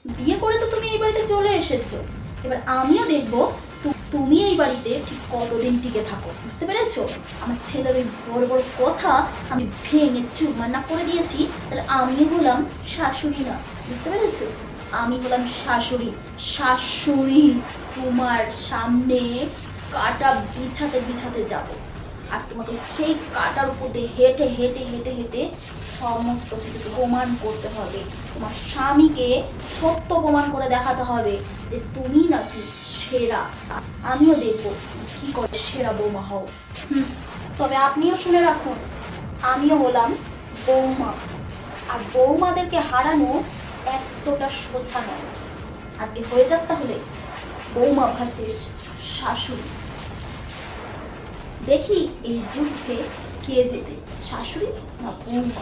বিয়ে করে তো তুমি এই বাড়িতে চলে এসেছো, এবার আমিও দেখবো তুমি এই বাড়িতে ঠিক কতদিন টিকে থাকো। বুঝতে পেরেছো? আমার ছেলের ওই বড় বড় কথা আমি ভেঙে চুরমার করে দিয়েছি, তাহলে আমি হলাম শাশুড়ি না। বুঝতে পেরেছো? আমি হলাম শাশুড়ি। শাশুড়ি তোমার সামনে কাটা বিছাতে বিছাতে যাব, আর তোমাকে সেই কাটার উপর দিয়ে হেঁটে হেঁটে হেঁটে হেঁটে সমস্ত কিছু প্রমাণ করতে হবে। তোমার স্বামীকে সত্য প্রমাণ করে দেখাতে হবে যে তুমি নাকি সেরা। আমিও দেখবো কি করে সেরা বৌমা হও। তবে আপনিও শুনে রাখুন, আমিও হলাম বৌমা, আর বৌমাদেরকে হারানো এতটা সোজা নয়। আজকে হয়ে যাক তাহলে বৌমা ভার্সেস শাশুড়ি। দেখি এই যুদ্ধে কে জেতে, শাশুড়ি না বৌমা।